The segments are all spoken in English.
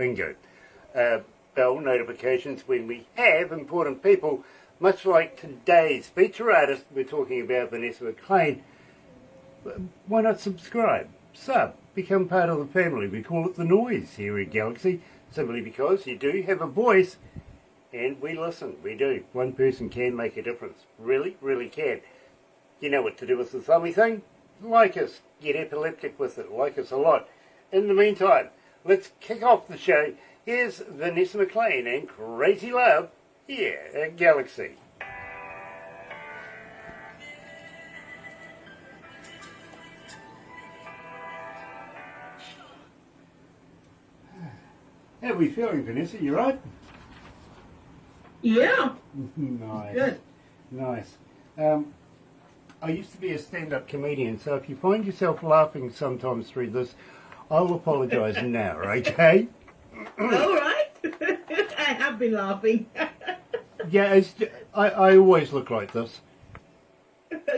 bingo. Bell notifications when we have important people, much like today's feature artist we're talking about, Venessa McLean. Why not subscribe, sub, become part of the family? We call it The Noise here at Galaxy, simply because you do have a voice and we listen, we do. One person can make a difference, really, really can. You know what to do with the thummy thing? Like us, get epileptic with it, like us a lot. In the meantime, let's kick off the show. Here's Venessa McLean and Crazy Love here at Galaxy. How are we feeling, Vanessa? You right? Yeah. Nice. Good. Nice. I used to be a stand-up comedian, so if you find yourself laughing sometimes through this, I'll apologise now, okay? All right. I have been laughing. Yeah, I always look like this.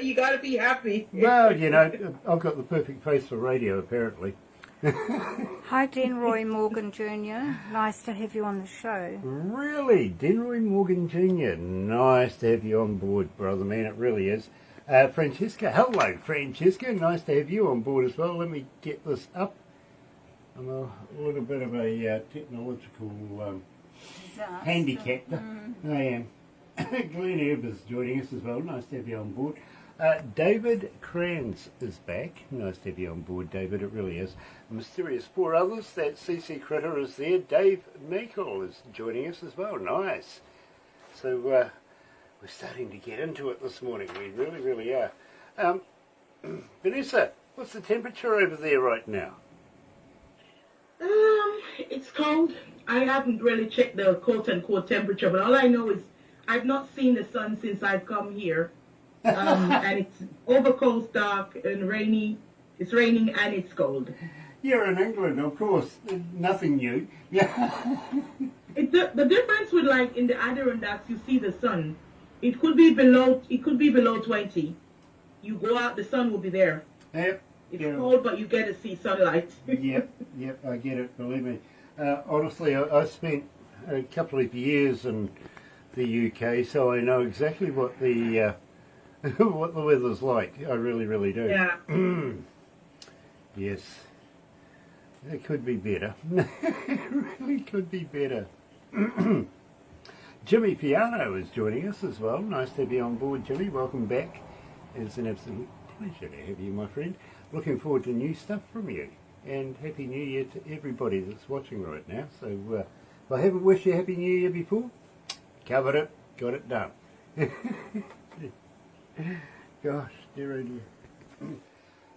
You got to be happy. Well, you know, I've got the perfect face for radio, apparently. Hi, Denroy Morgan Jr. Nice to have you on the show. Really? Denroy Morgan Jr. Nice to have you on board, brother man. It really is. Francesca, hello, Francesca. Nice to have you on board as well. Let me get this up. I'm a little bit of a technological handicap. I am. Glenn Erb is joining us as well. Nice to have you on board. David Kranz is back. Nice to have you on board, David. It really is. Mysterious four others. That CC Critter is there. Dave Makel is joining us as well. Nice. So we're starting to get into it this morning. We really, really are. Vanessa, what's the temperature over there right now? It's cold. I haven't really checked the quote-unquote temperature, but all I know is I've not seen the sun since I've come here. And it's overcast, dark, and rainy. It's raining and it's cold. You're in England, of course. Nothing new. Yeah. The difference with, like, in the Adirondacks, you see the sun. It could be below 20. You go out, the sun will be there. Yep. It's cold, but you get to see sunlight. Yep, I get it, believe me. Honestly, I spent a couple of years in the UK, so I know exactly what the what the weather's like. I really, really do. Yeah. Yes. It could be better. It really could be better. Jimmy Piano is joining us as well. Nice to have you on board, Jimmy. Welcome back. It's an absolute pleasure to have you, my friend. Looking forward to new stuff from you. And Happy New Year to everybody that's watching right now. So if I haven't wished you Happy New Year before, covered it, got it done. Gosh, dear oh dear.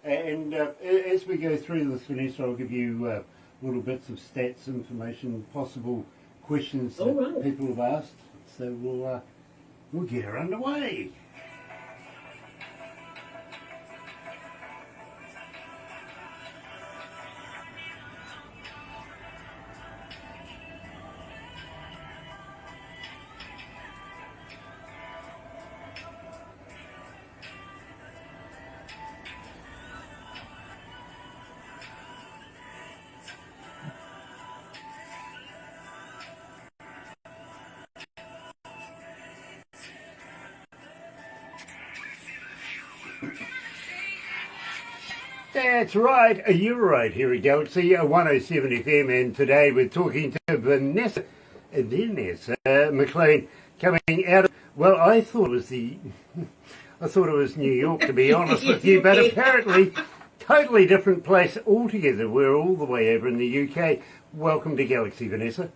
And as we go through this, Vanessa, I'll give you little bits of stats, information, possible questions that people have asked. So we'll get her underway. That's right, you're right here at Galaxy 107 FM, and today we're talking to Venessa McLean coming out of, well, I thought it was New York, to be honest with you, but apparently totally different place altogether. We're all the way over in the UK. Welcome to Galaxy, Vanessa.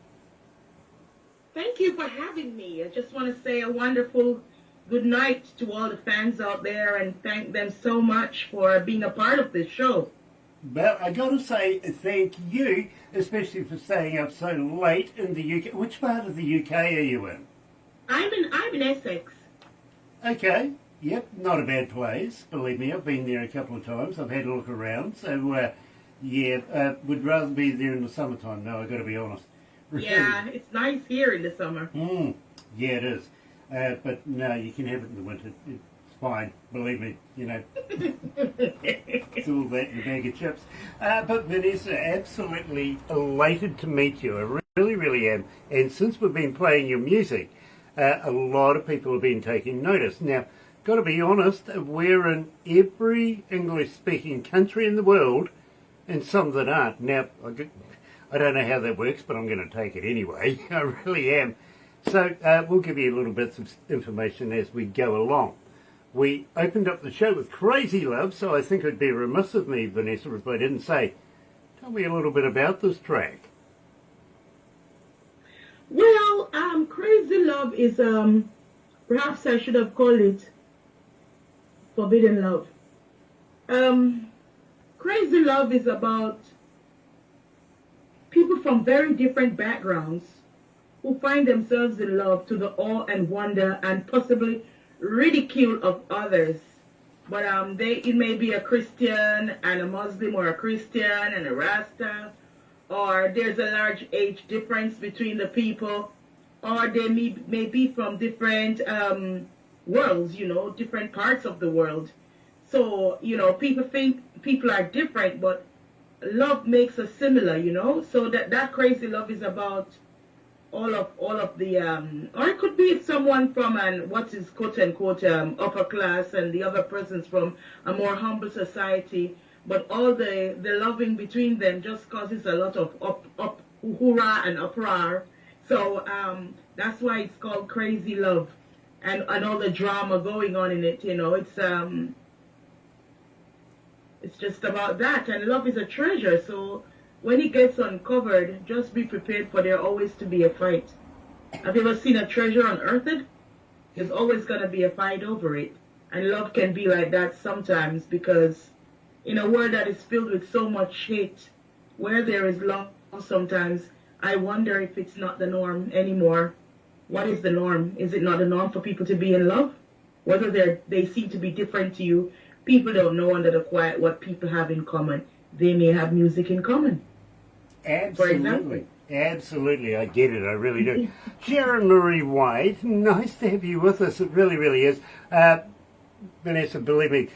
Thank you for having me. I just want to say a wonderful good night to all the fans out there and thank them so much for being a part of this show. Well, I got to say thank you, especially for staying up so late in the UK. Which part of the UK are you in? I'm in Essex. Okay. Yep, not a bad place. Believe me, I've been there a couple of times. I've had a look around. So, would rather be there in the summertime. No, I've got to be honest. Yeah, it's nice here in the summer. Yeah, it is. But no, you can have it in the winter. It's fine, believe me, you know. It's all that in a bag of chips. But Vanessa, absolutely elated to meet you. I really, really am. And since we've been playing your music, a lot of people have been taking notice. Now, got to be honest, we're in every English-speaking country in the world, and some that aren't. Now, I don't know how that works, but I'm going to take it anyway. I really am. So we'll give you a little bits of information as we go along. We opened up the show with Crazy Love, so I think it would be remiss of me, Vanessa, if I didn't say, tell me a little bit about this track. Well, Crazy Love is, perhaps I should have called it Forbidden Love. Crazy Love is about people from very different backgrounds who find themselves in love to the awe and wonder and possibly ridicule of others. But it may be a Christian and a Muslim, or a Christian and a Rasta, or there's a large age difference between the people, or they may be from different worlds, you know, different parts of the world. So, you know, people think people are different, but love makes us similar, you know. So that Crazy Love is about all of the or it could be someone from what is quote unquote upper class, and the other person's from a more humble society, but all the loving between them just causes a lot of up hoorah and uproar. So that's why it's called Crazy Love, and all the drama going on in it, you know. It's just about that, and love is a treasure. So when it gets uncovered, just be prepared for there always to be a fight. Have you ever seen a treasure unearthed? There's always going to be a fight over it. And love can be like that sometimes, because in a world that is filled with so much hate, where there is love sometimes, I wonder if it's not the norm anymore. What is the norm? Is it not the norm for people to be in love? Whether they seem to be different to you, people don't know under the quiet what people have in common. They may have music in common. Absolutely. Absolutely. I get it. I really do. Sharon Marie White, nice to have you with us. It really, really is. Vanessa, believe me,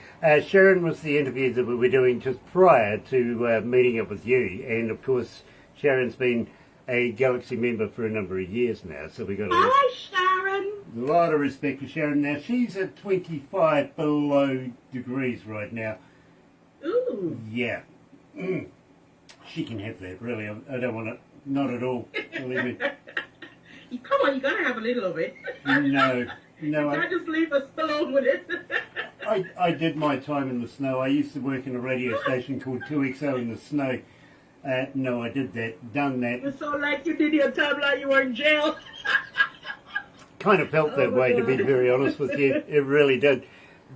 Sharon was the interview that we were doing just prior to meeting up with you. And, of course, Sharon's been a Galaxy member for a number of years now. So we got Hi, Sharon. a lot of respect for Sharon. Now, she's at 25 below degrees right now. Ooh. Yeah. She can have that, really. I don't want it. Not at all. Believe me. Come on, you gotta have a little of it. No. You can't just leave us alone with it. I did my time in the snow. I used to work in a radio station called 2XO in the snow. No, I did that. Done that. It was so like you did your time like you were in jail. Kind of felt that way, to be very honest with you. It really did.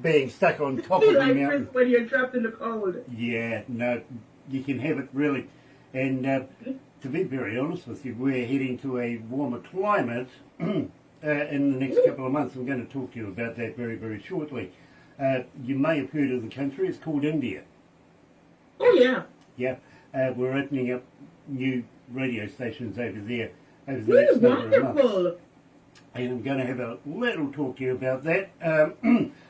Being stuck on top of the like mountain. Chris when you're trapped in the cold. Yeah, no, you can have it, really. And to be very honest with you, we're heading to a warmer climate in the next couple of months. I'm going to talk to you about that very, very shortly. You may have heard of the country. It's called India. Oh, yeah. Yeah, we're opening up new radio stations over there over the next number of months. Wonderful. And I'm going to have a little talk to you about that.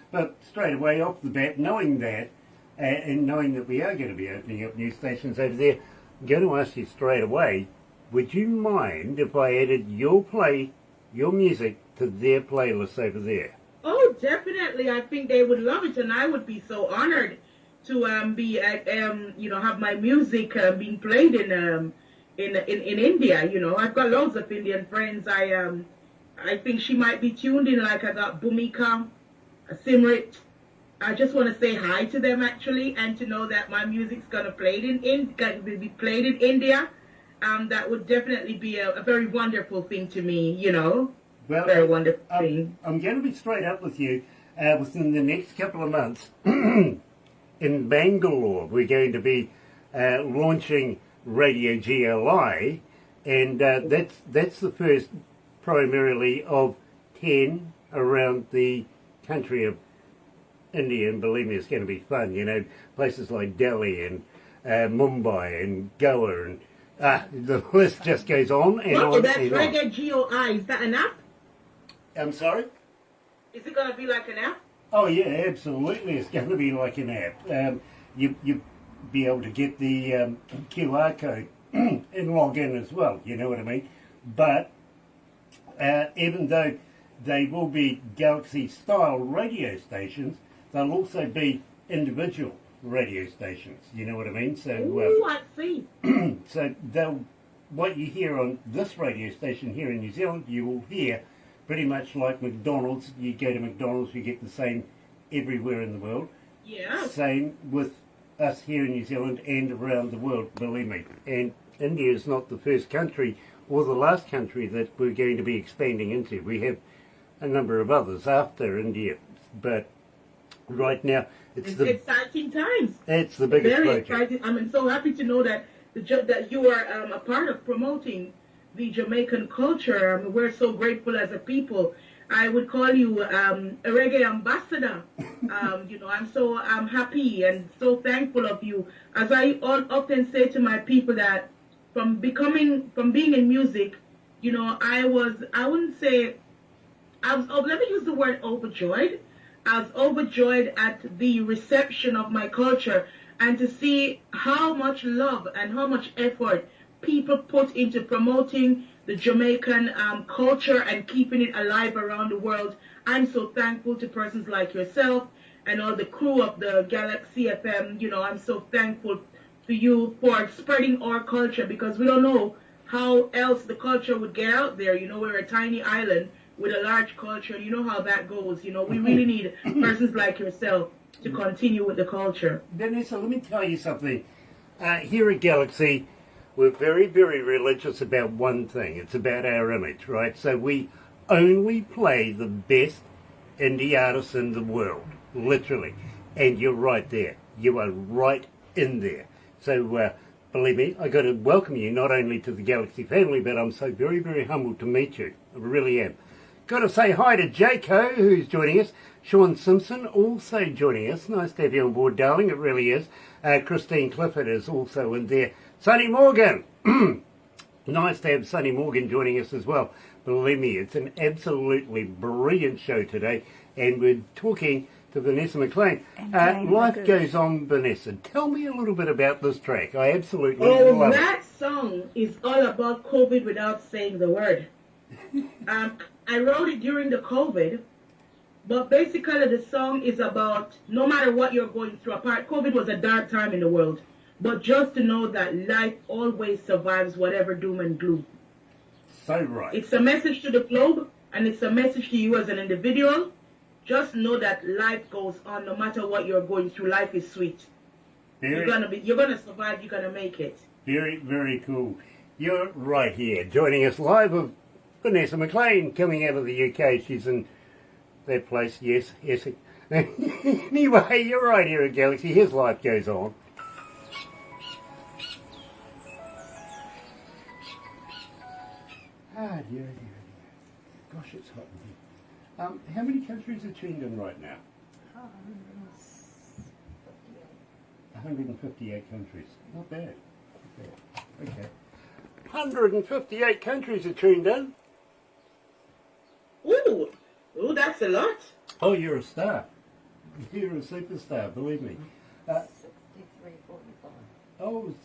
But straight away off the bat, knowing that, and knowing that we are going to be opening up new stations over there, I'm going to ask you straight away, would you mind if I added your music to their playlist over there? Oh, definitely. I think they would love it, and I would be so honored to be have my music being played in India. You know, I've got loads of Indian friends. I think she might be tuned in. Like I got Bhumika, Simrit. I just want to say hi to them, actually, and to know that my music's gonna be played in India. That would definitely be a very wonderful thing to me, you know. Well, very wonderful thing. I'm going to be straight up with you. Within the next couple of months, in Bangalore, we're going to be launching Radio GLI, and that's the first, primarily, of 10 around the country of India, and believe me, it's going to be fun. You know, places like Delhi and Mumbai and Goa, and the list just goes on and on That's and Reggae on. GOI. Is that an app? I'm sorry? Is it going to be like an app? Oh yeah, absolutely. It's going to be like an app. You be able to get the QR code and log in as well. You know what I mean? But even though they will be Galaxy-style radio stations, they'll also be individual radio stations. You know what I mean? So, Ooh, I see. so they'll what you hear on this radio station here in New Zealand, you will hear pretty much like McDonald's. You go to McDonald's, you get the same everywhere in the world. Yeah. Same with us here in New Zealand and around the world, believe me. And India is not the first country or the last country that we're going to be expanding into. We have a number of others after India, but right now it's the exciting times. It's the biggest Very project. exciting. I'm so happy to know that that you are a part of promoting the Jamaican culture. We're so grateful as a people. I would call you a reggae ambassador. I'm so happy and so thankful of you. As I often say to my people that from being in music, I wouldn't say, let me use the word overjoyed. I was overjoyed at the reception of my culture and to see how much love and how much effort people put into promoting the Jamaican culture and keeping it alive around the world. I'm so thankful to persons like yourself and all the crew of the Galaxy FM. I'm so thankful to you for spreading our culture, because we don't know how else the culture would get out there. We're a tiny island with a large culture. You know how that goes. We really need persons like yourself to continue with the culture. Vanessa, let me tell you something. Here at Galaxy, we're very, very religious about one thing. It's about our image, right? So we only play the best indie artists in the world, literally. And you're right there. You are right in there. So believe me, I got to welcome you not only to the Galaxy family, but I'm so very, very humbled to meet you. I really am. Got to say hi to Jaco, who's joining us. Sean Simpson also joining us. Nice to have you on board, darling. It really is. Christine Clifford is also in there. Sonny Morgan. Nice to have Sonny Morgan joining us as well. Believe me, it's an absolutely brilliant show today. And we're talking to Venessa McLean. Life Goes On, Vanessa. Tell me a little bit about this track. I absolutely love it. That song is all about COVID without saying the word. I wrote it during the COVID, but basically the song is about no matter what you're going through. COVID was a dark time in the world, but just to know that life always survives whatever doom and gloom. So right. It's a message to the globe, and it's a message to you as an individual. Just know that life goes on no matter what you're going through. Life is sweet. You're gonna survive. You're gonna make it. Very, very cool. You're right here, joining us live with Venessa McLean, coming out of the UK. She's in that place, yes. Anyway, you're right here at Galaxy. Here's Life Goes On. Dear. Gosh, it's hot in here. How many countries are tuned in right now? 158 countries. Not bad. Okay. 158 countries are tuned in. Ooh, that's a lot. Oh, you're a star. You're a superstar, believe me.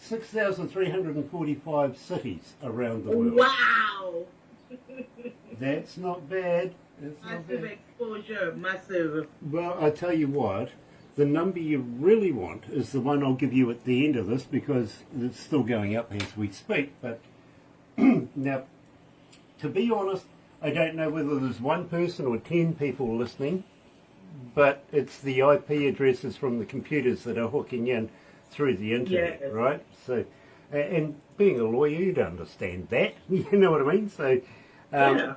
6,345 cities around the world. Wow. That's not bad. Massive exposure, massive. Well, I tell you what, the number you really want is the one I'll give you at the end of this, because it's still going up as we speak. But now, to be honest, I don't know whether there's one person or 10 people listening, but it's the IP addresses from the computers that are hooking in through the internet, yes. Right? So, and being a lawyer, you'd understand that. You know what I mean? So, yeah.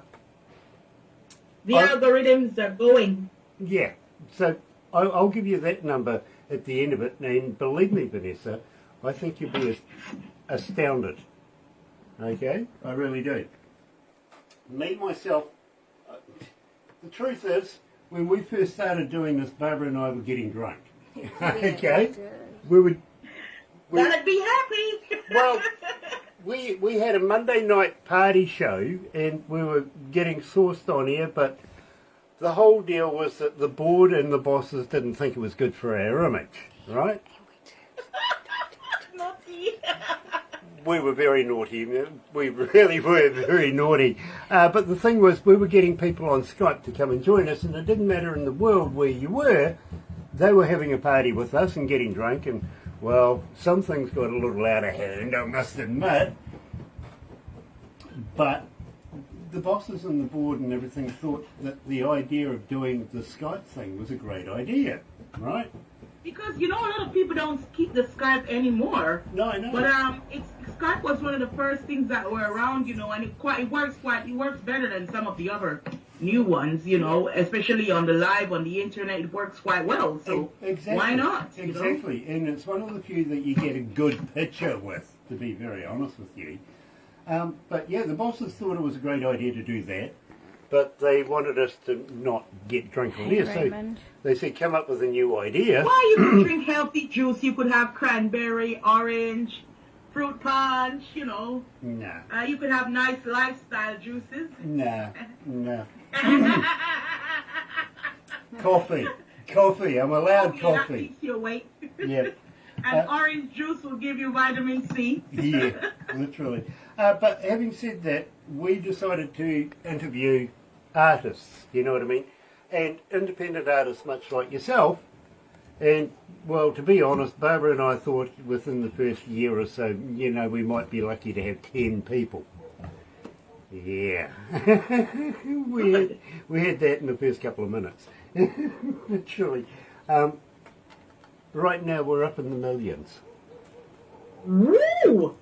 The algorithms are going. Yeah. So I'll give you that number at the end of it, and believe me, Vanessa, I think you'll be astounded. Okay? I really do. Me, myself, the truth is, when we first started doing this, Barbara and I were getting drunk. Okay? We would... That'd be happy! Well, we had a Monday night party show, and we were getting sourced on air, but the whole deal was that the board and the bosses didn't think it was good for our image, right? Naughty. We were very naughty. We really were very naughty. But the thing was, we were getting people on Skype to come and join us, and it didn't matter in the world where you were. They were having a party with us and getting drunk, and, well, some things got a little out of hand, I must admit. But the bosses and the board and everything thought that the idea of doing the Skype thing was a great idea, right? Because, you know, a lot of people don't keep the Skype anymore. No, I know. But Skype was one of the first things that were around, you know, and it works better than some of the other new ones, you know, especially on the live, on the internet, it works quite well. So exactly. Why not? Exactly. You know? And it's one of the few that you get a good picture with, to be very honest with you. But yeah, the bosses thought it was a great idea to do that. But they wanted us to not get drunk on air, so they said, come up with a new idea. Well, you could drink healthy juice. You could have cranberry, orange, fruit punch, you know. Nah. You could have nice lifestyle juices. Nah. Coffee. I'm allowed coffee. That keeps you awake. Yeah. And orange juice will give you vitamin C. Yeah, literally. But having said that, we decided to interview artists, you know what I mean? And independent artists much like yourself. And, well, to be honest, Barbara and I thought within the first year or so, you know, we might be lucky to have 10 people. Yeah. we had that in the first couple of minutes. Literally. Right now we're up in the millions. Woo!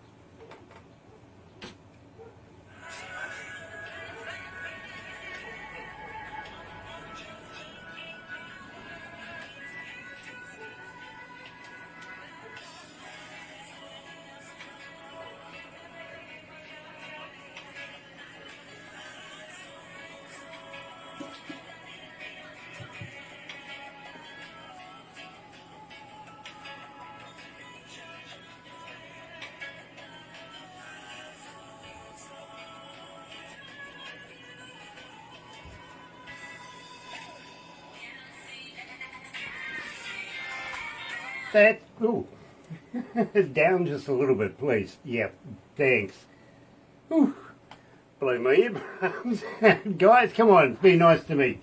That, ooh, down just a little bit, please. Yeah, thanks. Ooh, blow my eardrums. Guys, come on, be nice to me.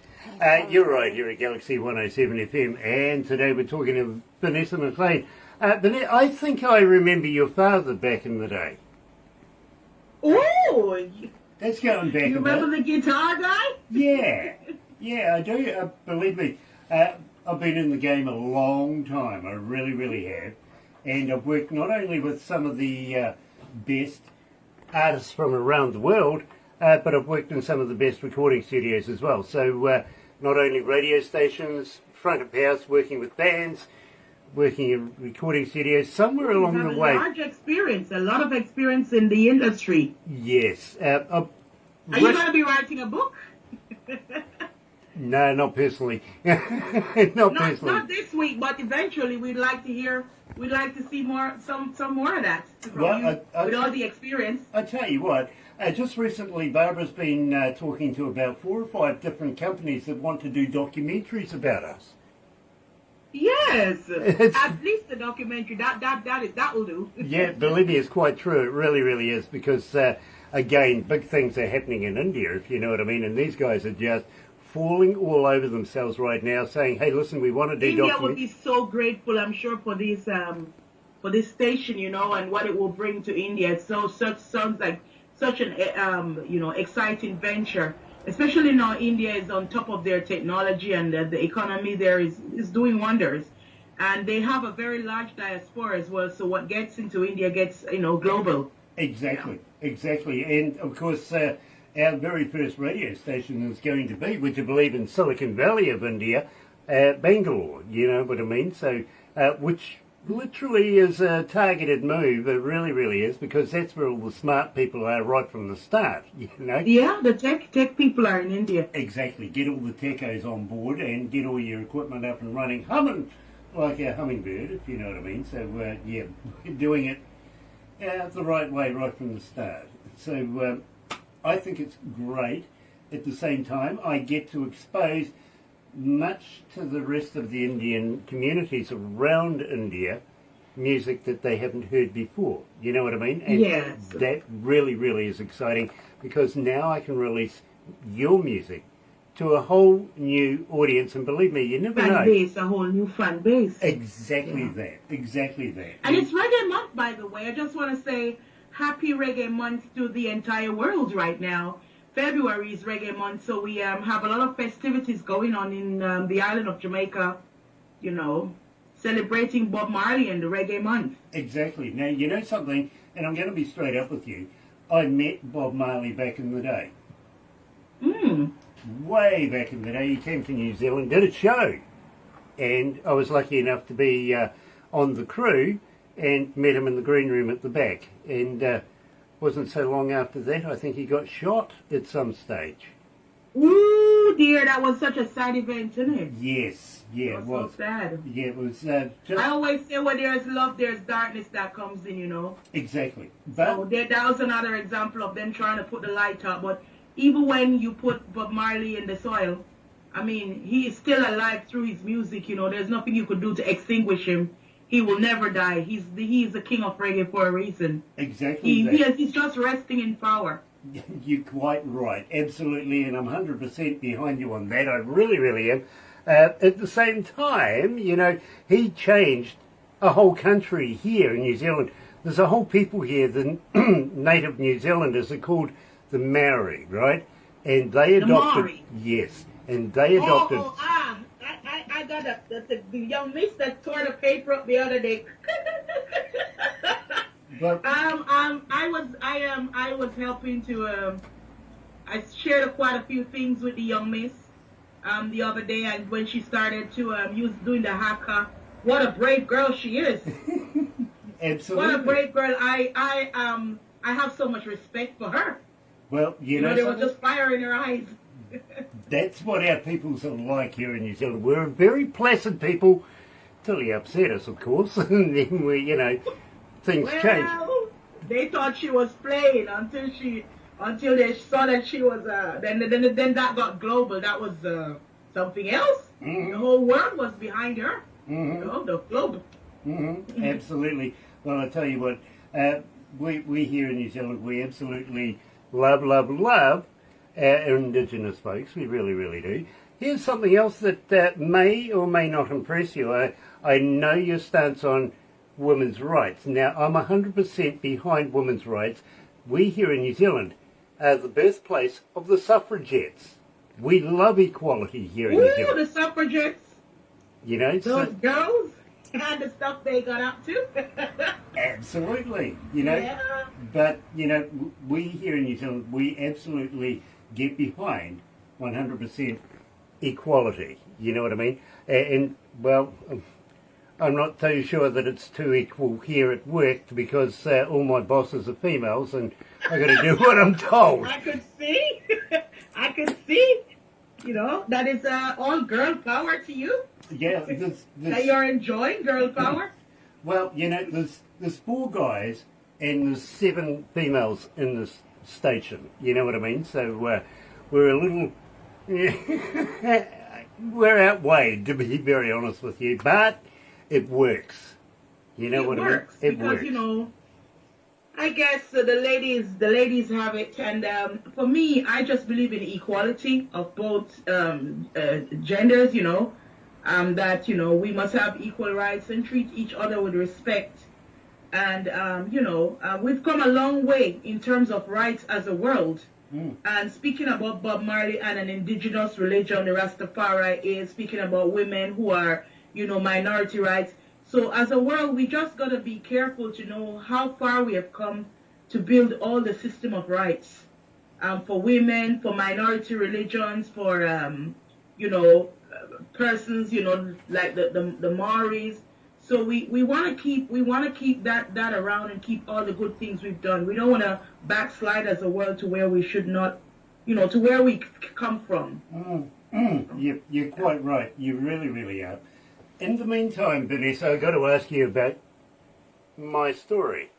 You're right, here at Galaxy 107 FM, and today we're talking to Venessa McLean. I think I remember your father back in the day. Oh! That's going back You remember the guitar guy? Yeah, I do. Believe me, I've been in the game a long time. I really, really have. And I've worked not only with some of the best artists from around the world, but I've worked in some of the best recording studios as well. So not only radio stations, front of house, working with bands, working in recording studios, somewhere along the way. A lot of experience in the industry. Yes. Are you going to be writing a book? No, not personally. Not personally. Not this week, but eventually we'd like to see some more of that from you, with all the experience. I tell you what, just recently Barbara's been talking to about 4 or 5 different companies that want to do documentaries about us. Yes, at least the documentary that will do. Yeah, believe me, it's quite true. It really, really is, because again, big things are happening in India, if you know what I mean, and these guys are just falling all over themselves right now, saying, "Hey, listen, we want to do." India would be so grateful, I'm sure, for this station, you know, and what it will bring to India. It sounds like such an exciting venture. Especially now, India is on top of their technology, and the economy there is doing wonders, and they have a very large diaspora as well. So what gets into India gets global. Exactly, and of course. Our very first radio station is going to be, would you believe, in Silicon Valley of India, Bangalore, you know what I mean? So, which literally is a targeted move, it really, really is, because that's where all the smart people are right from the start, you know? Yeah, the tech people are in India. Exactly, get all the techos on board and get all your equipment up and running, humming like a hummingbird, if you know what I mean. So, yeah, doing it the right way right from the start. So, I think it's great at the same time, I get to expose much to the rest of the Indian communities around India music that they haven't heard before. You know what I mean? And Yes. that really, really is exciting because now I can release your music to a whole new audience, and believe me, you never know. Fan base, a whole new fan base. Exactly that. Exactly that. And it's Reggae Month, by the way. I just want to say happy Reggae Month to the entire world right now. February is Reggae Month, so we have a lot of festivities going on in the island of Jamaica, you know, celebrating Bob Marley and the Reggae Month. Exactly. Now, you know something, and I'm going to be straight up with you. I met Bob Marley back in the day. Way back in the day. He came to New Zealand, did a show. And I was lucky enough to be on the crew and met him in the green room at the back. And wasn't so long after that, I think he got shot at some stage. Ooh, dear, that was such a sad event, isn't it? Yes, yeah, it was. So sad. Yeah, it was just... I always say where there's love, there's darkness that comes in, you know. Exactly. But So that was another example of them trying to put the light up. But even when you put Bob Marley in the soil, I mean, he is still alive through his music, you know. There's nothing you could do to extinguish him. He will never die. He is the king of reggae for a reason. exactly that. He's just resting in power. You're quite right, absolutely, and I'm 100% behind you on that. I really, really am. At the same time, you know, he changed a whole country here in New Zealand. There's a whole people here, the native New Zealanders are called the Maori, right? And they adopted... Maori? Yes, and they adopted... I got the young miss that tore the paper up the other day. But, I was helping to I shared quite a few things with the young miss the other day, and when she started to doing the haka, what a brave girl she is. absolutely. What a brave girl. I have so much respect for her. Well, you know there was something? just fire in her eyes. That's what our peoples are like here in New Zealand. We're very placid people till he upset us, of course, and then we, you know, things change. Well, they thought she was playing until they saw that she was. Then that got global. That was something else. Mhm. The whole world was behind her. Mhm. You know, the globe. Absolutely. Well, I tell you what, we here in New Zealand, we absolutely love our Indigenous folks. We really, really do. Here's something else that may or may not impress you. I know your stance on women's rights. Now, I'm 100% behind women's rights. We here in New Zealand are the birthplace of the suffragettes. We love equality here in New Ooh, Zealand. the suffragettes. You know, Those so, girls and the stuff they got up to. absolutely. You know, Yeah. but you know, we here in New Zealand, we absolutely get behind 100% equality. You know what I mean? And well, I'm not too sure that it's too equal here at work because all my bosses are females, and I got to do what I'm told. I could see. I could see. You know, that is all girl power to you. Yeah, That you're enjoying girl power. well, you know, there's 4 guys and there's 7 females in this station. You know what I mean? So we're a little, we're outweighed, to be very honest with you, but it works. You know what works, I mean? It because, works. you know, I guess the ladies have it, and for me, I just believe in equality of both genders. You know, that you know we must have equal rights and treat each other with respect. And you know, we've come a long way in terms of rights as a world. And speaking about Bob Marley and an indigenous religion, the Rastafari is speaking about women who are, you know, minority rights. So as a world, we just got to be careful to know how far we have come to build all the system of rights for women, for minority religions, for, you know, persons, you know, like the Maoris. So we want to keep that around and keep all the good things we've done. We don't want to backslide as a world to where we should not, you know, to where we come from. You're quite right. You really, really are. In the meantime, Vanessa, I've got to ask you about my story.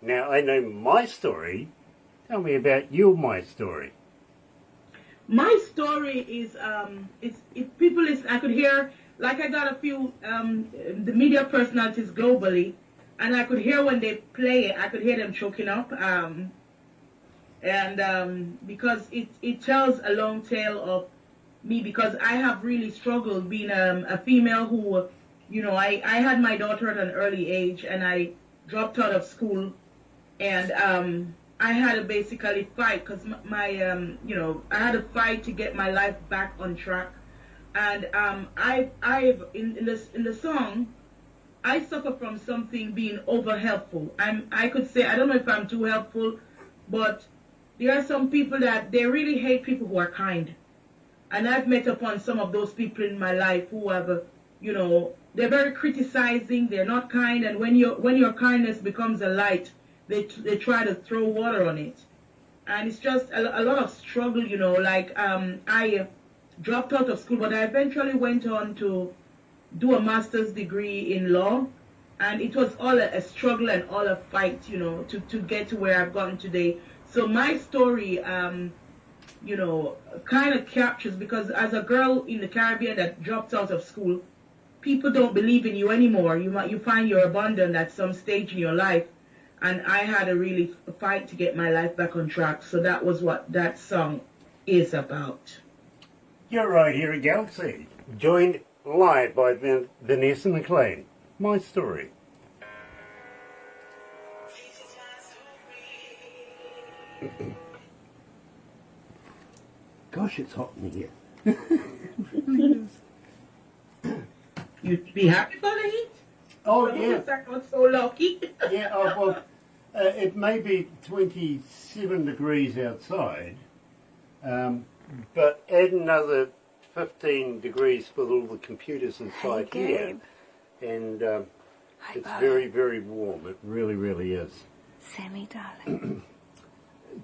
Now, I know my story. Tell me about my story. My story is if people listen, I could hear, like, I got a few the media personalities globally, and I could hear when they play it, I could hear them choking up, and because it tells a long tale of me, because I have really struggled being a female who, I had my daughter at an early age, and I dropped out of school, and I had to basically fight, because I had to fight to get my life back on track. And I've in the song, I suffer from something being over helpful. I could say, I don't know if I'm too helpful, but there are some people that they really hate people who are kind. And I've met upon some of those people in my life who have, they're very criticizing, they're not kind, and when your kindness becomes a light, they try to throw water on it. And it's just a lot of struggle, like I dropped out of school, but I eventually went on to do a master's degree in law, and it was all a struggle and all a fight, to get to where I've gotten today. So my story, kind of captures, because as a girl in the Caribbean that dropped out of school, people don't believe in you anymore. You find you're abandoned at some stage in your life, and I had to really fight to get my life back on track. So that was what that song is about. You're right here at Galaxy, joined live by Venessa McLean. My story. Gosh, it's hot in here. You'd be happy for the heat? Oh, yeah. I'm not so lucky. Yeah, it may be 27 degrees outside, but add another 15 degrees with all the computers inside here, and it's Bo. very, very warm. It really, really is. Sammy, darling.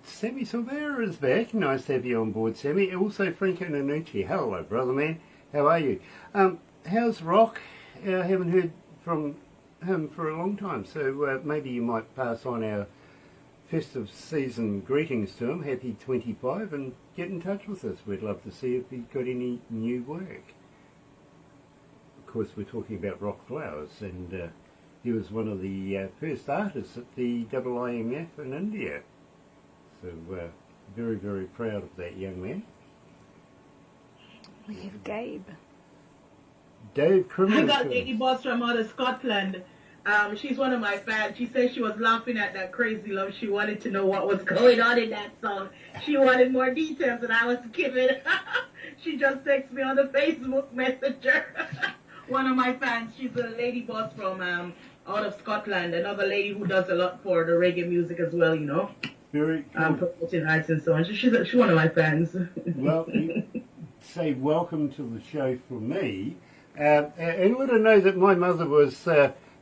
Sammy Silvera is back. Nice to have you on board, Sammy. Also, Franco Nanucci. Hello, brother man. How are you? How's Rock? I haven't heard from him for a long time, so maybe you might pass on our festive season greetings to him. Happy 25, and get in touch with us. We'd love to see if he's got any new work. Of course, we're talking about Rock Flowers, and he was one of the first artists at the IIMF in India. So very, very proud of that young man. We have Gabe. Dave Crimmins. I got Lady Boss from out of Scotland. She's one of my fans. She said she was laughing at that crazy love. She wanted to know what was going on in that song. She wanted more details than I was giving. She just texted me on the Facebook Messenger. One of my fans. She's a Lady Boss from out of Scotland. Another lady who does a lot for the reggae music as well, Very cool. Promoting arts and so on. She's one of my fans. Well, say welcome to the show from me. And let her know that my mother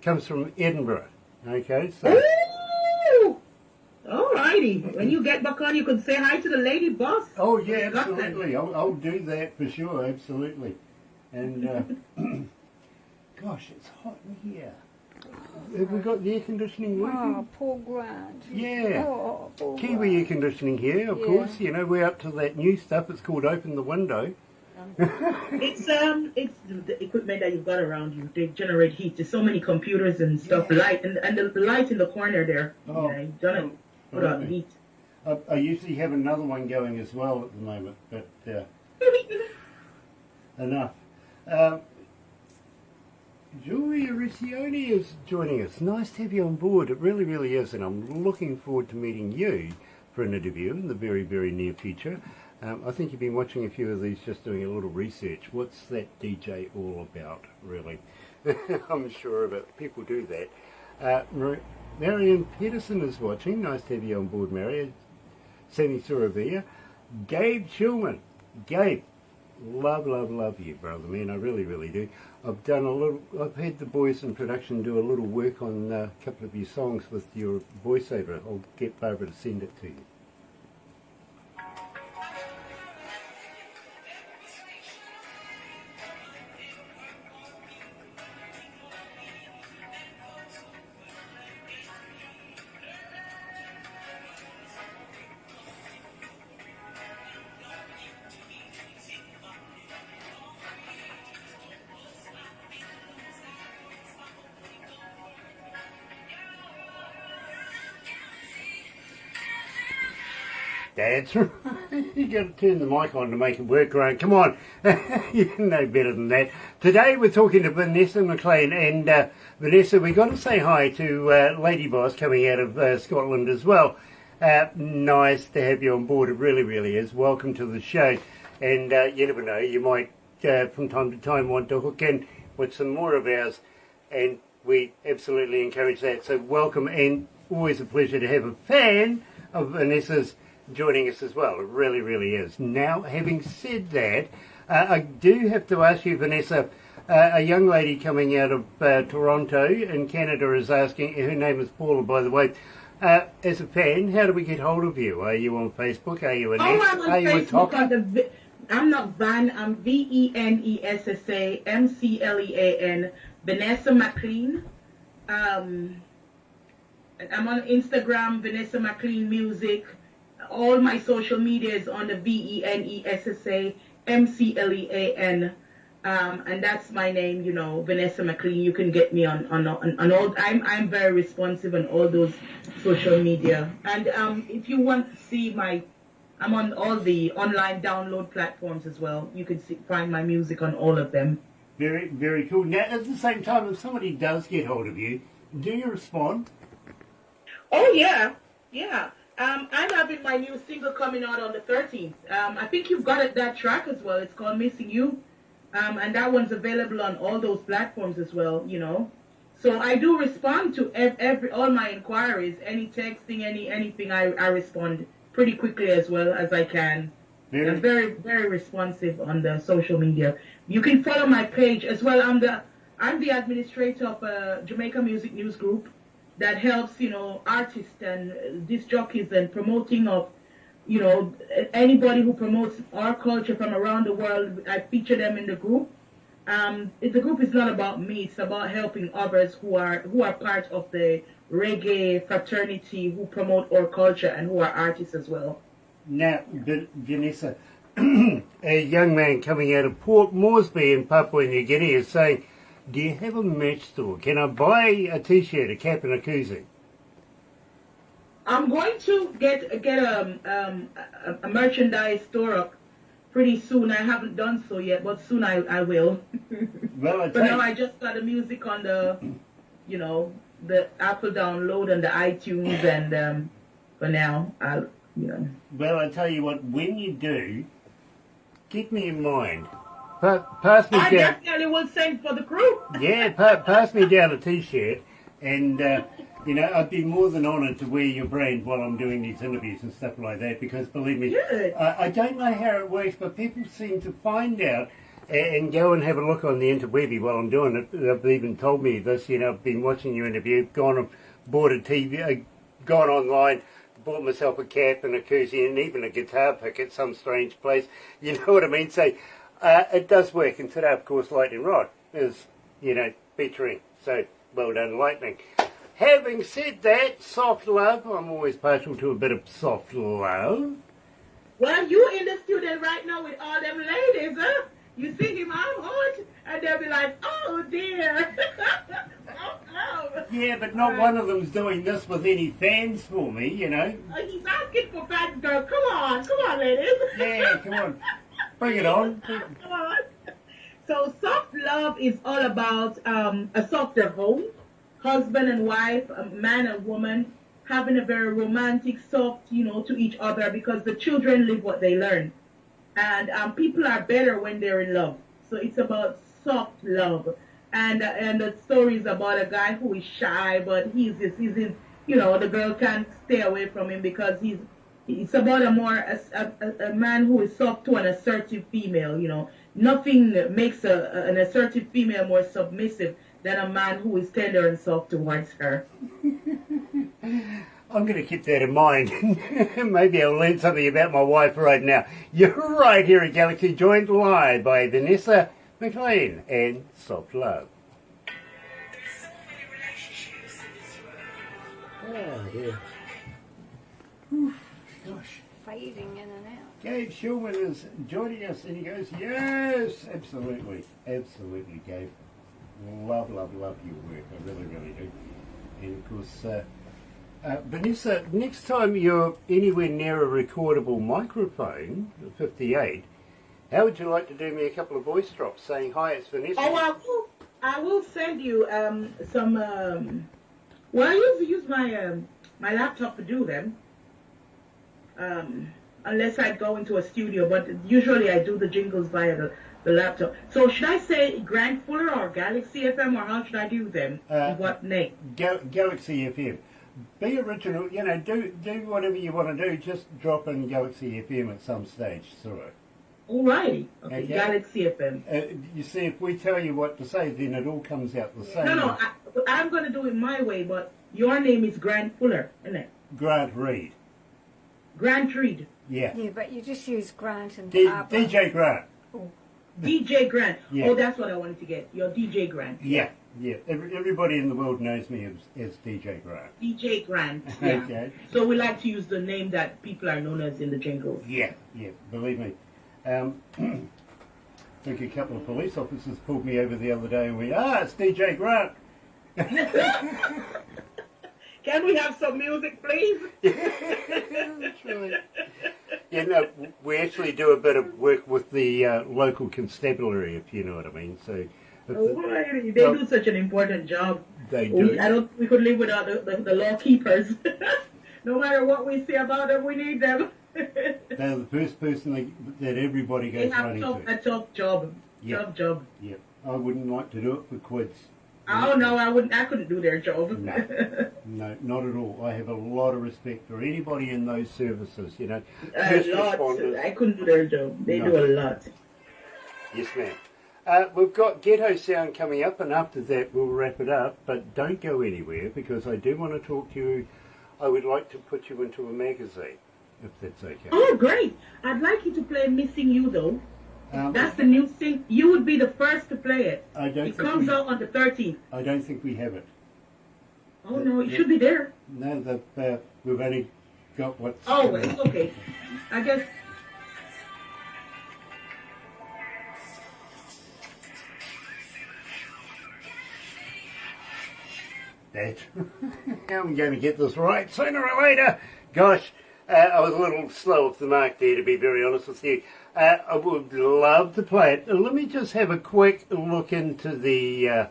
comes from Edinburgh. Okay, so. Ooh! Alrighty. When you get back on, you can say hi to the Lady Boss. Oh yeah, absolutely. I'll do that for sure. Absolutely. And gosh, it's hot in here. Have we got the air conditioning working? Oh, poor Grant. Yeah. Oh, poor Kiwi Grant. air conditioning here, of course. We're up to that new stuff. It's called Open the Window. It's the equipment that you've got around you. They generate heat. There's so many computers and stuff. Light and the light in the corner there. Oh, you've done it. Put out heat. I usually have another one going as well at the moment, but enough. Julia Riccioni is joining us. Nice to have you on board. It really, really is, and I'm looking forward to meeting you for an interview in the very, very near future. I think you've been watching a few of these, just doing a little research. What's that DJ all about, really? I'm sure of it. People do that. Marion Peterson is watching. Nice to have you on board, Marion. Sammy Suravia. Gabe Shulman. Gabe, love you, brother man. I really, really do. I've had the boys in production do a little work on a couple of your songs with your voiceover. I'll get Barbara to send it to you. That's right. You got to turn the mic on to make it work, Grant. Come on. You know better than that. Today we're talking to Venessa McLean. And Vanessa, we've got to say hi to Lady Boss coming out of Scotland as well. Nice to have you on board. It really, really is. Welcome to the show. And you never know, you might from time to time want to hook in with some more of ours. And we absolutely encourage that. So welcome, and always a pleasure to have a fan of Vanessa's joining us as well. It really, really is. Now, having said that, I do have to ask you, Vanessa, a young lady coming out of Toronto in Canada is asking, her name is Paula, by the way, as a fan, how do we get hold of you? Are you on Facebook? Are you an I'm Are on you a Facebook. talker? I'm not Van, I'm Venessa McLean, Venessa McLean. I'm on Instagram, Venessa McLean Music. All my social media is on the Venessa McLean. And that's my name, you know, Venessa McLean. You can get me on all. I'm very responsive on all those social media. And if you want to see I'm on all the online download platforms as well. You can find my music on all of them. Very, very cool. Now, at the same time, if somebody does get hold of you, do you respond? Oh, yeah. Yeah. I'm having my new single coming out on the 13th. I think you've got that track as well. It's called Missing You. And that one's available on all those platforms as well, you know. So I do respond to all my inquiries, any texting, anything. I respond pretty quickly as well as I can. I'm very, very responsive on the social media. You can follow my page as well. I'm the administrator of a Jamaica Music News Group that helps, you know, artists and disc jockeys and promoting of, you know, anybody who promotes our culture from around the world. I feature them in the group. The group is not about me. It's about helping others who are part of the reggae fraternity, who promote our culture and who are artists as well. Now, Vanessa, a young man coming out of Port Moresby in Papua New Guinea is saying, do you have a merch store? Can I buy a T-shirt, a cap and a koozie? I'm going to get a merchandise store up pretty soon. I haven't done so yet, but soon I will. Well, but now I just got the music on the, you know, the Apple download and the iTunes, and for now, I'll, you know. Well, I tell you what, when you do, keep me in mind. Pass me I down. definitely will send for the crew. Yeah, pass me down a T-shirt, and you know, I'd be more than honoured to wear your brand while I'm doing these interviews and stuff like that. Because believe me, I don't know how it works, but people seem to find out and go and have a look on the interwebby while I'm doing it. They've even told me this. You know, I've been watching your interview, gone and bought a TV, gone online, bought myself a cap and a koozie and even a guitar pick at some strange place. You know what I mean? So it does work. And today, of course, Lightning Rod is, you know, featuring. So well done, Lightning. Having said that, soft love. I'm always partial to a bit of soft love. Well, you in the studio right now with all them ladies, huh? You see him out hot, and they'll be like, oh dear. Oh. Yeah, but not one of them's doing this with any fans for me, you know. He's asking for fans, girl. Come on, ladies. Yeah, come on. Bring it on. Come on. So soft love is all about a softer home, husband and wife, a man and woman, having a very romantic, soft, you know, to each other, because the children live what they learn. And people are better when they're in love. So it's about soft love. And the story is about a guy who is shy, but he's in, you know, the girl can't stay away from him because it's about a man who is soft to an assertive female, you know. Nothing makes an assertive female more submissive than a man who is tender and soft towards her. I'm going to keep that in mind. Maybe I'll learn something about my wife right now. You're right here at Galaxy, joined live by Venessa McLean and Soft Love. Oh, yeah. Gosh. Fading in and out. Gabe Shulman is joining us, and he goes, yes, absolutely, absolutely, Gabe. Love your work. I really, really do. And of course, Vanessa, next time you're anywhere near a recordable microphone, 58, how would you like to do me a couple of voice drops saying, hi, it's Vanessa? Oh, I will send you some, well, I usually use my my laptop to do them, unless I go into a studio, but usually I do the jingles via the laptop. So should I say Grant Fuller or Galaxy FM, or how should I do them? What name? Galaxy FM. Be original, you know, do whatever you want to do, just drop in Galaxy FM at some stage through it. Alrighty. Okay, Okay. Galaxy FM. You see, if we tell you what to say, then it all comes out the same. No, I'm going to do it my way, but your name is Grant Fuller, isn't it? Grant Reed. Grant Reed. Yeah. Yeah, but you just use Grant and Barbara. DJ Grant. DJ Grant. Yeah. Oh, that's what I wanted to get. Your DJ Grant. Yeah. Everybody in the world knows me as DJ Grant. DJ Grant. Yeah. Okay. So we like to use the name that people are known as in the jingles. Yeah, believe me. I think a couple of police officers pulled me over the other day and it's DJ Grant. Can we have some music, please? That's right. Yeah, no, we actually do a bit of work with the local constabulary, if you know what I mean. So, They do such an important job. They do. We could live without the law keepers. No matter what we say about them, we need them. They're the first person that everybody goes running to. A tough job. Yeah. Tough job. Yeah, I wouldn't like to do it for quids. Oh no, I wouldn't. I couldn't do their job. No, not at all. I have a lot of respect for anybody in those services. You know, A lot. I couldn't do their job. They do a lot. Yes, ma'am. We've got Ghetto Sound coming up, and after that we'll wrap it up. But don't go anywhere, because I do want to talk to you. I would like to put you into a magazine, if that's okay. Oh, great. I'd like you to play Missing You, though. That's the new thing. You would be the first to play it. It comes out on the 13th. I don't think we have it. Oh, no, it should be there. No, we've only got what's... Oh, well, okay. I guess... That. I'm going to get this right sooner or later. Gosh, I was a little slow off the mark there, to be very honest with you. I would love to play it. Let me just have a quick look into the...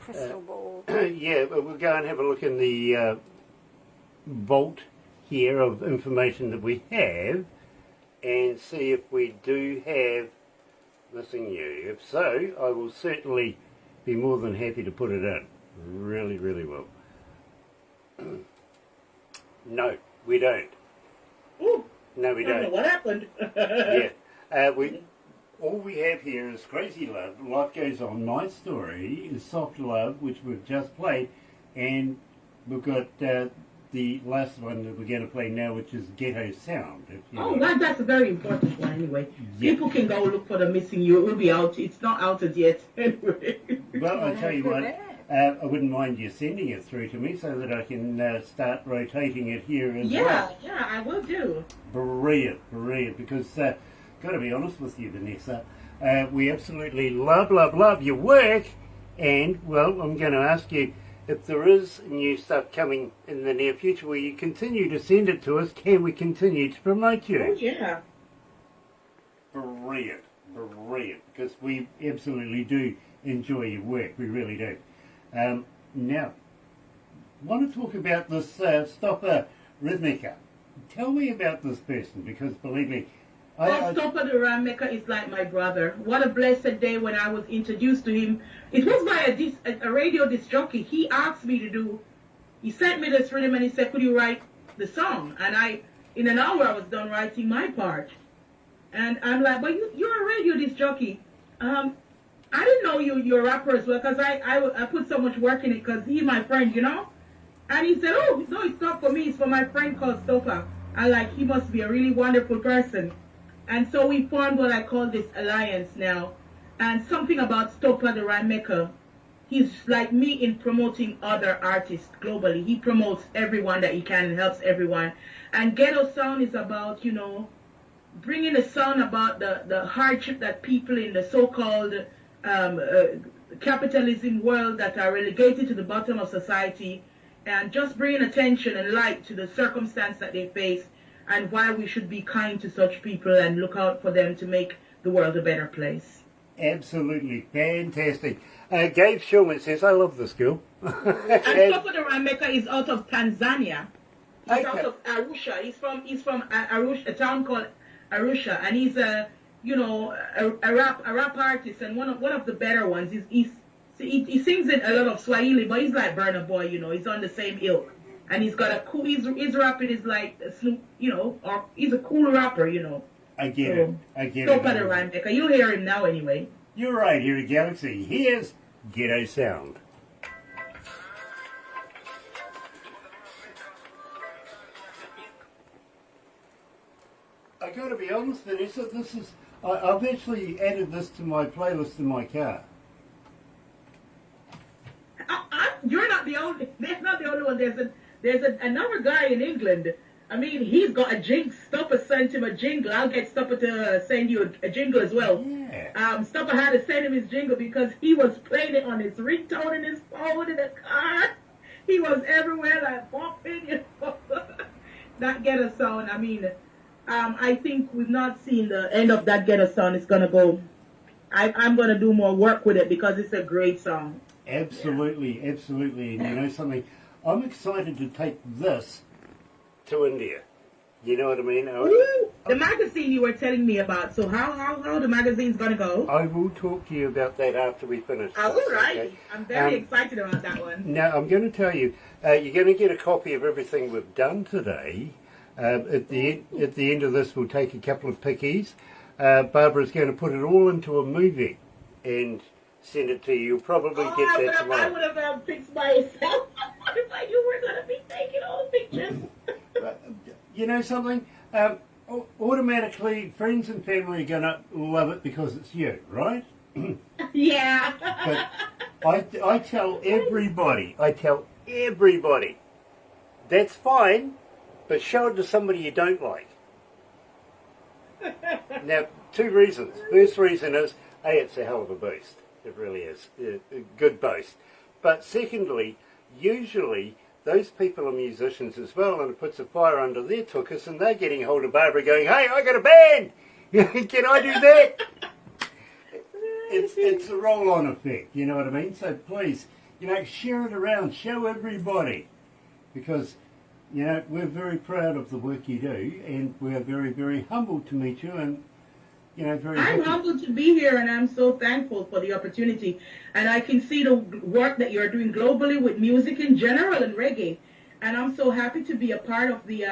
Crystal ball. Yeah, we'll go and have a look in the vault here of information that we have and see if we do have Missing You. If so, I will certainly be more than happy to put it in. Really, really will. No, we don't. Ooh, No, we I don't know don't. what happened. Yeah. All we have here is Crazy Love, Life Goes On. My Story is Soft Love, which we've just played, and we've got the last one that we're going to play now, which is Ghetto Sound. Oh, that's a very important one anyway. Yeah. People can go look for the Missing You. It will be out. It's not out as yet anyway. Well, I tell you what, I wouldn't mind you sending it through to me so that I can start rotating it here as well. Yeah, I will do. Brilliant, because got to be honest with you, Vanessa, we absolutely love your work, and, well, I'm going to ask you, if there is new stuff coming in the near future, will you continue to send it to us? Can we continue to promote you? Oh, yeah. Brilliant, because we absolutely do enjoy your work, we really do. Now, I want to talk about this Stopper Rhythmica. Tell me about this person, because believe me, Stopper the Rhythmica is like my brother. What a blessed day when I was introduced to him. It was by a radio disc jockey. He asked me to do, he sent me this rhythm and he said, could you write the song? And in an hour I was done writing my part. And I'm like, but you're a radio disc jockey. I didn't know you're a rapper as well, because I put so much work in it because he's my friend, you know? And he said, oh, no, it's not for me, it's for my friend called Stopper. I like, he must be a really wonderful person. And so we formed what I call this alliance now. And something about Stopper the Rhyme Maker, he's like me in promoting other artists globally. He promotes everyone that he can and helps everyone. And Ghetto Sound is about, you know, bringing a sound about the hardship that people in the so-called capitalism world that are relegated to the bottom of society and just bringing attention and light to the circumstance that they face and why we should be kind to such people and look out for them to make the world a better place. Absolutely fantastic. Gabe Shulman says, I love this girl. And Papa the Rhyme-Maker is out of Tanzania. He's Okay. out of Arusha. He's from Arusha, a town called Arusha, and he's a rap artist and one of the better ones. He sings in a lot of Swahili, but he's like Burna Boy, he's on the same ilk, and he's got a cool. His rapping is like Snoop, or he's a cool rapper, I get it. I get So it. Papa the Rhyme-Maker, you'll hear him now anyway. You're right, here at Galaxy. Here's Ghetto Sound. I gotta be honest, Vanessa, I've actually added this to my playlist in my car. You're not the only. They're not the only one. There's another guy in England. I mean, he's got a jingle. Stopper sent him a jingle. I'll get Stopper to send you a jingle as well. Yeah. Stopper had to send him his jingle because he was playing it on his ringtone in his phone in the car. He was everywhere like bumping. That Ghetto Sound. I mean, I think we've not seen the end of that Ghetto Sound. It's gonna go. I'm gonna do more work with it because it's a great song. Absolutely, absolutely. And you know something? I'm excited to take this to India. You know what I mean? Ooh, the magazine you were telling me about. So how the magazine's gonna go? I will talk to you about that after we finish. All this, right. okay? I'm very excited about that one. Now, I'm going to tell you, you're going to get a copy of everything we've done today. At the end of this, we'll take a couple of pickies. Barbara's going to put it all into a movie and send it to you. You'll probably get that I tomorrow. would have fixed myself if I knew we were going to be taking all the pictures. You know something? Automatically, friends and family are going to love it because it's you, right? Yeah. But I tell everybody, that's fine, but show it to somebody you don't like. Now, two reasons. First reason is, A, it's a hell of a boost. It really is. A good boast. But secondly, usually those people are musicians as well, and it puts a fire under their tuchus, and they're getting hold of Barbara going, hey, I got a band! Can I do that? It's a roll-on effect, you know what I mean? So please, share it around, show everybody. Because, we're very proud of the work you do, and we're very, very humbled to meet you, and, very I'm happy. humbled to be here, and I'm so thankful for the opportunity. And I can see the work that you're doing globally with music in general and reggae. And I'm so happy to be a part of the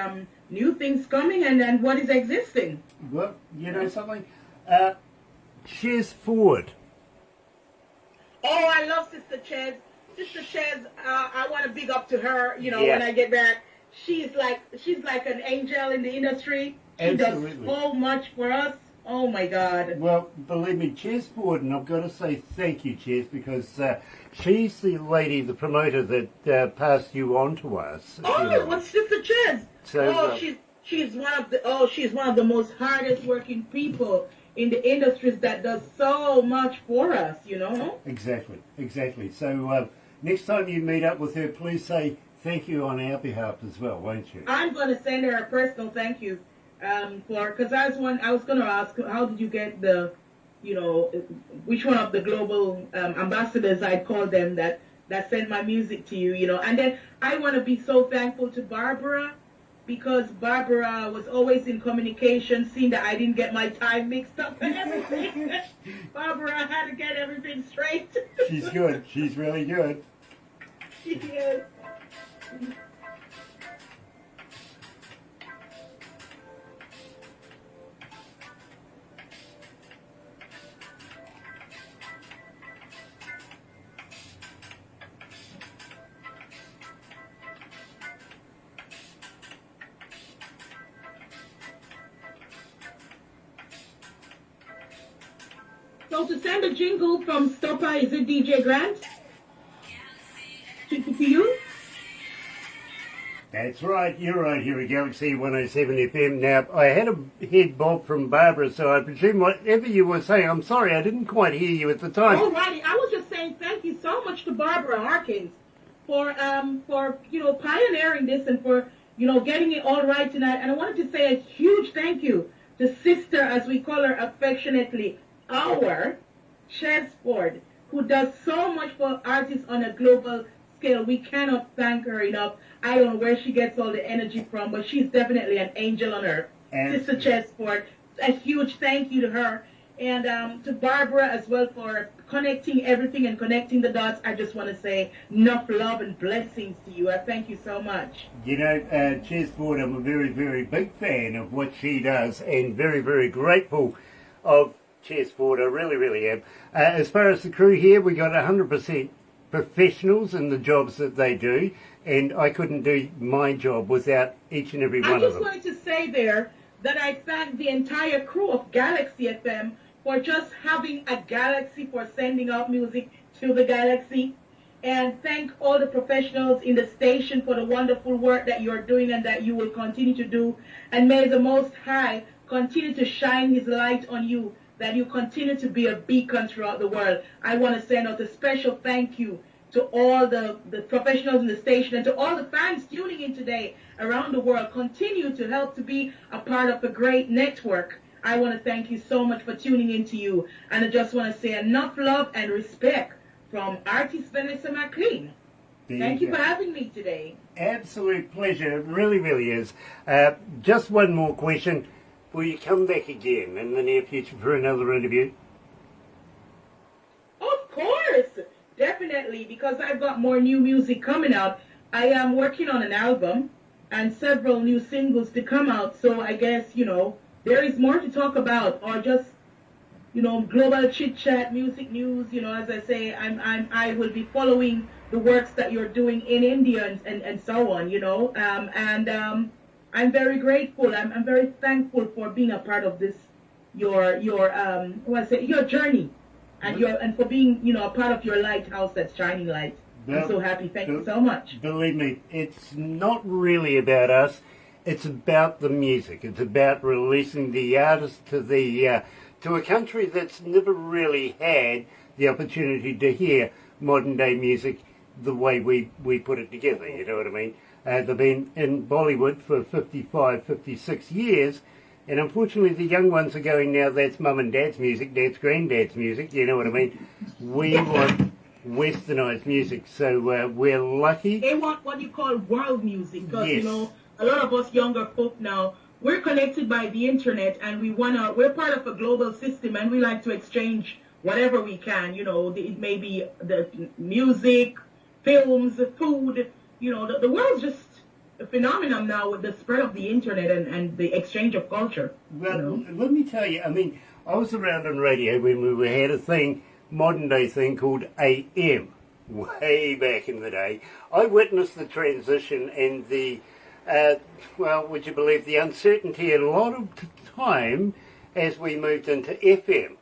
new things coming and what is existing. Well, you know something? Cheers forward. Oh, I love Sister Ches. Sister Ches, I want to big up to her, Yeah. when I get back. She's like an angel in the industry. She Absolutely. does so much for us. Oh my God. Well, believe me, Ches Ford, and I've got to say thank you, Ches, because she's the lady, the promoter that passed you on to us. Oh, it was Sister Ches. So, she's one of the most hardest working people in the industries that does so much for us, Exactly. So next time you meet up with her, please say thank you on our behalf as well, won't you? I'm going to send her a personal thank you because I was going to ask, how did you get the, which one of the global ambassadors, I'd call them, that sent my music to you, and then I want to be so thankful to Barbara, because Barbara was always in communication, seeing that I didn't get my time mixed up and everything. Barbara had to get everything straight. She's good. She's really good. She is. So to send a jingle from Stopper, is it DJ Grant? To you? That's right, you're right here at Galaxy 107 FM. Now, I had a head bob from Barbara, so I presume whatever you were saying, I'm sorry, I didn't quite hear you at the time. Alrighty, I was just saying thank you so much to Barbara Harkins for pioneering this and for getting it all right tonight. And I wanted to say a huge thank you to Sister, as we call her affectionately, our chessboard, who does so much for artists on a global scale. We cannot thank her enough. I don't know where she gets all the energy from, but she's definitely an angel on earth. Sister Chessboard, a huge thank you to her. And to Barbara as well for connecting everything and connecting the dots. I just want to say enough love and blessings to you. I thank you so much. Chessboard, I'm a very, very big fan of what she does and very, very grateful of Chessboard. I really, really am. As far as the crew here, we got 100% professionals in the jobs that they do, and I couldn't do my job without each and every one of them. I just wanted to say there that I thank the entire crew of Galaxy FM for just having a galaxy, for sending out music to the galaxy. And thank all the professionals in the station for the wonderful work that you're doing and that you will continue to do. And may the Most High continue to shine His light on you, that you continue to be a beacon throughout the world. I want to send out a special thank you to all the professionals in the station and to all the fans tuning in today around the world. Continue to help to be a part of a great network. I want to thank you so much for tuning in to you. And I just want to say enough love and respect from artist Venessa McLean. Thank you for having me today. Absolute pleasure. It really, really is. Just one more question. Will you come back again in the near future for another interview? Of course. Definitely, because I've got more new music coming out. I am working on an album and several new singles to come out. So I guess, there is more to talk about, or just, global chit-chat, music news. As I say, I will be following the works that you're doing in India and so on, I'm very grateful. I'm very thankful for being a part of this, your journey. And for being, a part of your lighthouse that's shining light. I'm so happy. Thank you so much. Believe me, it's not really about us. It's about the music. It's about releasing the artist to a country that's never really had the opportunity to hear modern day music the way we put it together. You know what I mean? They've been in Bollywood for 55, 56 years. And unfortunately, the young ones are going now, that's mum and dad's music, dad's granddad's music, you know what I mean? We want westernised music, so we're lucky. They want what you call world music, because, Yes. A lot of us younger folk now, we're connected by the internet, and we're part of a global system, and we like to exchange whatever we can, it may be the music, films, food, the world's just a phenomenon now with the spread of the internet and the exchange of culture. Well, let me tell you, I was around on radio when we had a thing, modern day thing called AM, way back in the day. I witnessed the transition and the, would you believe, the uncertainty a lot of time as we moved into FM.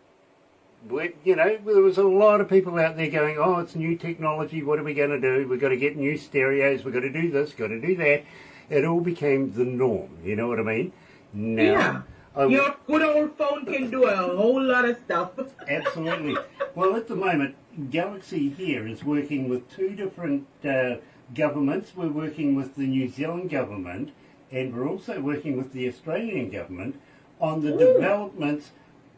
There was a lot of people out there going, oh, it's new technology, what are we going to do? We've got to get new stereos, we've got to do this, got to do that. It all became the norm, you know what I mean? Now, your good old phone can do a whole lot of stuff. Absolutely. Well, at the moment, Galaxy here is working with two different governments. We're working with the New Zealand government, and we're also working with the Australian government on the developments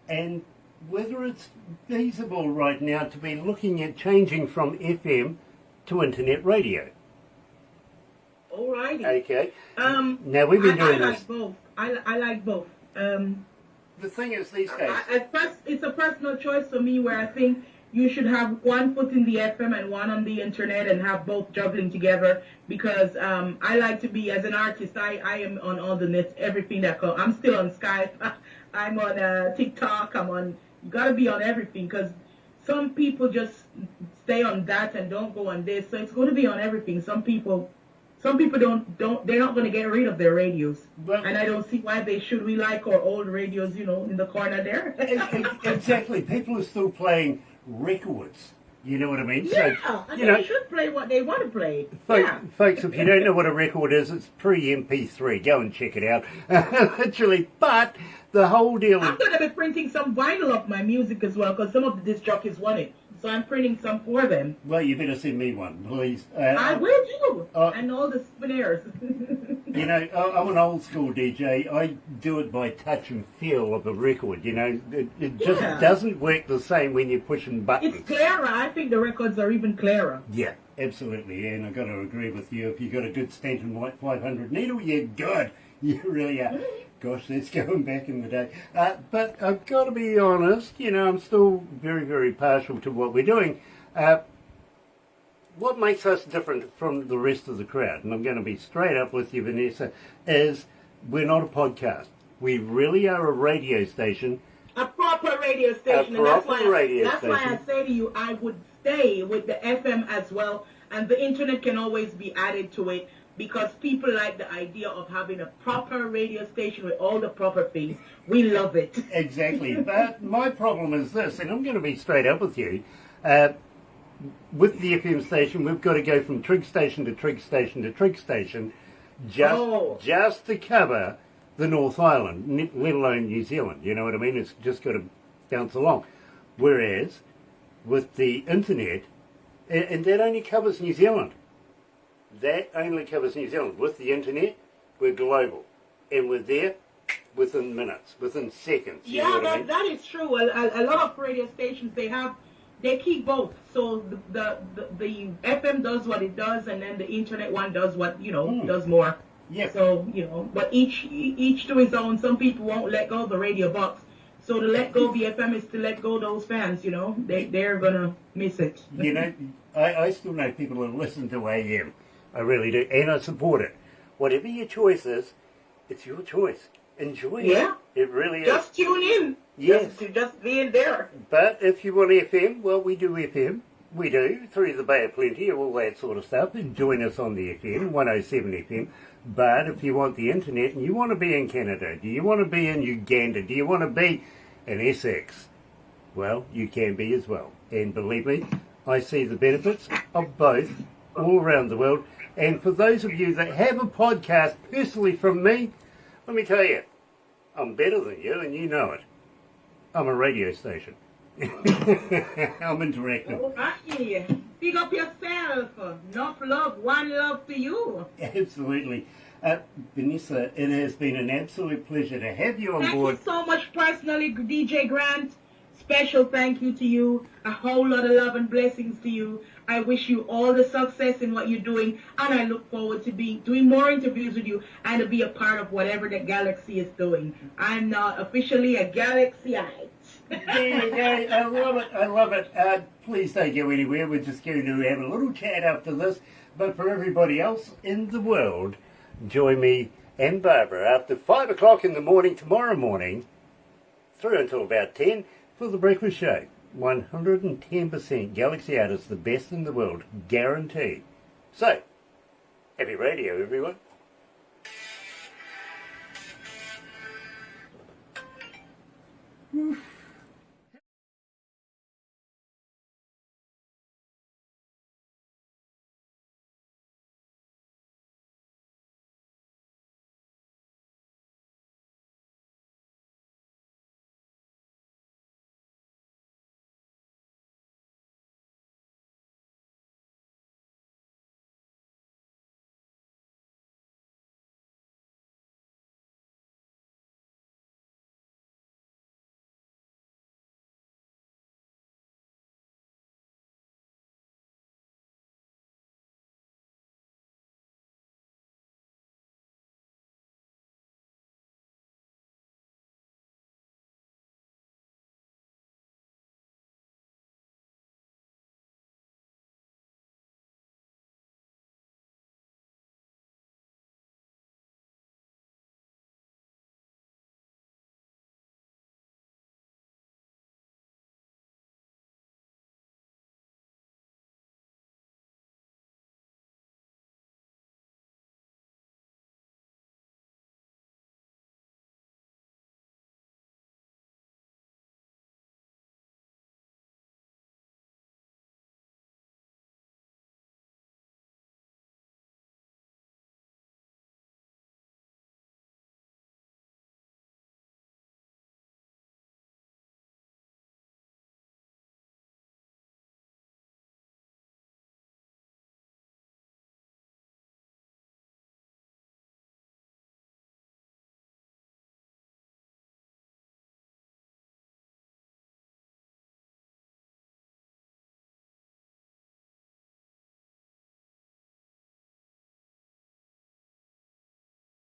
and whether it's feasible right now to be looking at changing from FM to internet radio. All righty. Okay. Now we've been doing I this. like both. I like both. The thing is, these days, it's a personal choice for me, where I think you should have one foot in the FM and one on the internet, and have both juggling together. Because I like to be, as an artist, I am on all the nets, everything that comes. I'm still on Skype. I'm on TikTok. You gotta be on everything, because some people just stay on that and don't go on this. So it's going to be on everything. Some people don't. They're not going to get rid of their radios, and I don't see why they should. We like our old radios, in the corner there. Exactly. People are still playing records. You know what I mean? Yeah, so, and they should play what they want to play. Folks, if you don't know what a record is, it's pre-MP3. Go and check it out. Literally. But the whole deal... I'm going to be printing some vinyl of my music as well, because some of the disc jockeys want it. so I'm printing some for them. Well, you better send me one, please. I will do, uh, and all the souvenirs. You know, I'm an old school DJ. I do it by touch and feel of a record. You know, it just doesn't work the same when you're pushing buttons. It's clearer. I think the records are even clearer. Yeah, absolutely. And I've got to agree with you. If you've got a good Stanton White 500 needle, you're good. You really are. Gosh, that's going back in the day. But I've got to be honest, you know, I'm still very, very partial to what we're doing. What makes us different from the rest of the crowd, and I'm going to be straight up with you, Venessa, is we're not a podcast. We really are a radio station. A proper radio station. That's why I say to you, I would stay with the FM as well, and the internet can always be added to it, because people like the idea of having a proper radio station with all the proper things. We love it. Exactly. But my problem is this, and I'm going to be straight up with you. With the FM station, we've got to go from trig station to trig station to trig station just to cover the North Island, let alone New Zealand. You know what I mean? It's just got to bounce along. Whereas with the internet, and that only covers New Zealand. That only covers New Zealand. With the internet, we're global. And we're there within minutes, within seconds. Yeah, that is true. A lot of radio stations, they keep both. So the FM does what it does, and then the internet one does what, does more. Yes. So, but each to his own. Some people won't let go of the radio box. So to let go of the FM is to let go of those fans, They're going to miss it. I still know people who listen to AM. I really do. And I support it. Whatever your choice is, it's your choice. Enjoy it. Yeah. It really is. Just tune in. Yes. Just being there. But if you want FM, well, we do FM. We do, through the Bay of Plenty, all that sort of stuff. And join us on the FM, 107 FM. But if you want the internet and you want to be in Canada, do you want to be in Uganda, do you want to be in Essex? Well, you can be as well. And believe me, I see the benefits of both all around the world. And for those of you that have a podcast personally from me, let me tell you, I'm better than you and you know it. I'm a radio station. I'm interactive. All right. Pick up yourself. Enough love, one love to you. Absolutely. Venessa, it has been an absolute pleasure to have you on board. Thank you so much personally, DJ Grant. Special thank you to you. A whole lot of love and blessings to you. I wish you all the success in what you're doing, and I look forward to doing more interviews with you and to be a part of whatever the Galaxy is doing. I'm now officially a Galaxyite. Yeah, I love it. I love it. Please don't go anywhere. We're just going to have a little chat after this. But for everybody else in the world, join me and Barbara after 5 o'clock in the morning tomorrow morning, through until about 10, for the breakfast show. 110% Galaxy artists, the best in the world, guaranteed. So, happy radio, everyone. Oof.